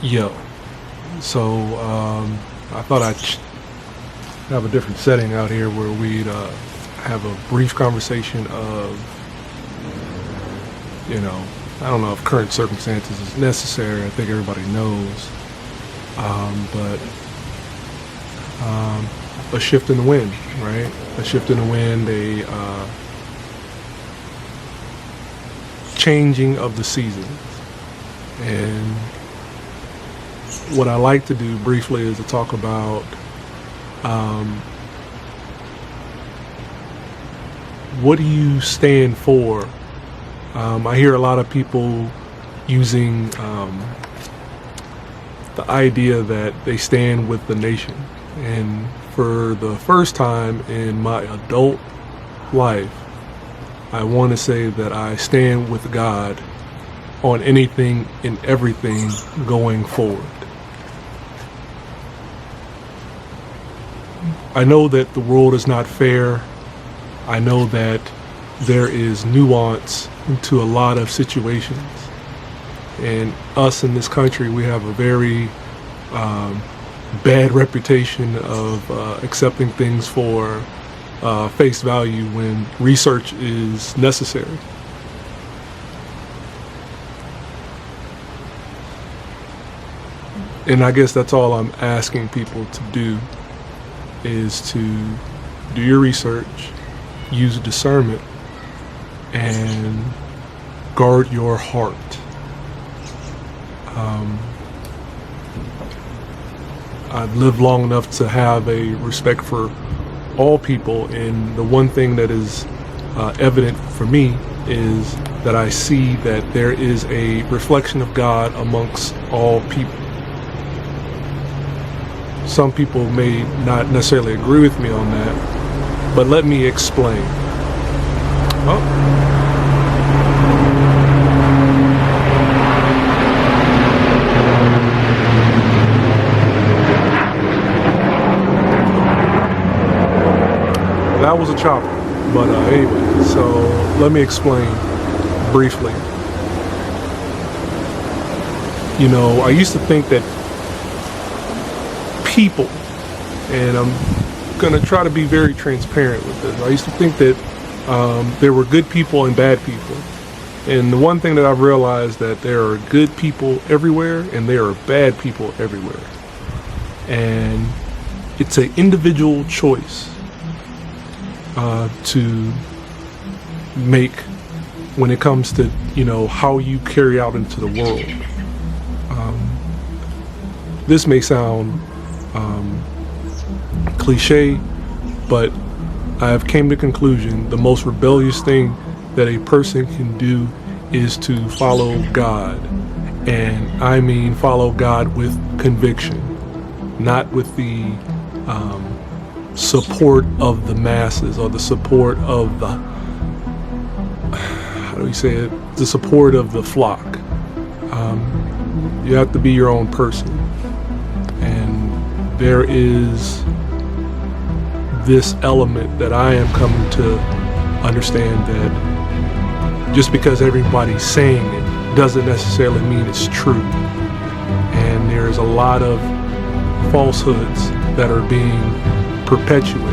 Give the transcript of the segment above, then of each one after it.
Yo, so I thought have a different setting out here where we'd have a brief conversation of, I don't know if current circumstances is necessary. I think everybody knows, but a shift in the wind, right? A shift in the wind, a changing of the seasons, and what I like to do briefly is to talk about what do you stand for? I hear a lot of people using the idea that they stand with the nation. And for the first time in my adult life, I want to say that I stand with God on anything and everything going forward. I know that the world is not fair. I know that there is nuance to a lot of situations. And us in this country, we have a very bad reputation of accepting things for face value when research is necessary. And I guess that's all I'm asking people to do, is to do your research, use discernment, and guard your heart. I've lived long enough to have a respect for all people, and the one thing that is evident for me is that I see that there is a reflection of God amongst all people. Some people may not necessarily agree with me on that, but let me explain. That was a chopper, but anyway, so let me explain briefly. I used to think that people, and I'm going to try to be very transparent with this. I used to think that there were good people and bad people. And the one thing that I've realized, that there are good people everywhere and there are bad people everywhere. And it's an individual choice to make when it comes to, how you carry out into the world. This may sound cliche, but I have came to the conclusion the most rebellious thing that a person can do is to follow God. And I mean follow God with conviction, not with the support of the masses or the support of the, how do we say it, the support of the flock. You have to be your own person. And there is this element that I am coming to understand, that just because everybody's saying it doesn't necessarily mean it's true. And there's a lot of falsehoods that are being perpetuated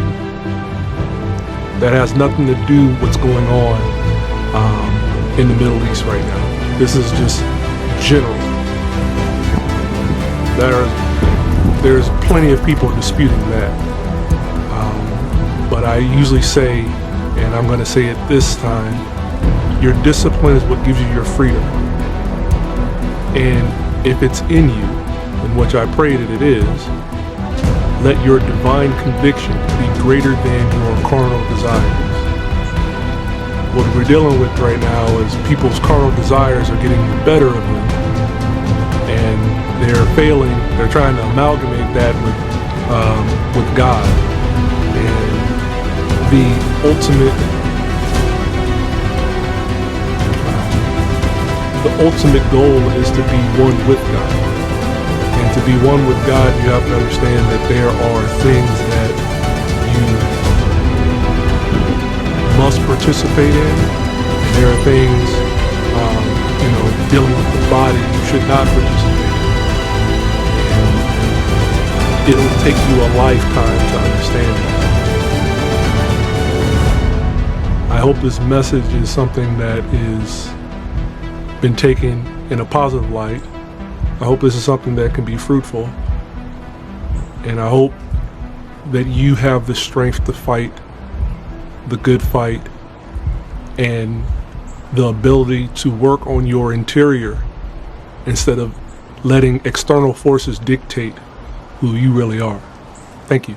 that has nothing to do with what's going on in the Middle East right now. This is just general. There's plenty of people disputing that. But I usually say, and I'm going to say it this time, your discipline is what gives you your freedom. And if it's in you, in which I pray that it is, let your divine conviction be greater than your carnal desires. What we're dealing with right now is people's carnal desires are getting the better of them, and they're failing. They're trying to amalgamate that with God. And the ultimate goal is to be one with God. And to be one with God, you have to understand that there are things that you must participate in, and there are things, dealing with the body you should not participate in. it'll take you a lifetime to understand that. I hope this message is something that is been taken in a positive light. I hope this is something that can be fruitful. And I hope that you have the strength to fight the good fight and the ability to work on your interior instead of letting external forces dictate who you really are. Thank you.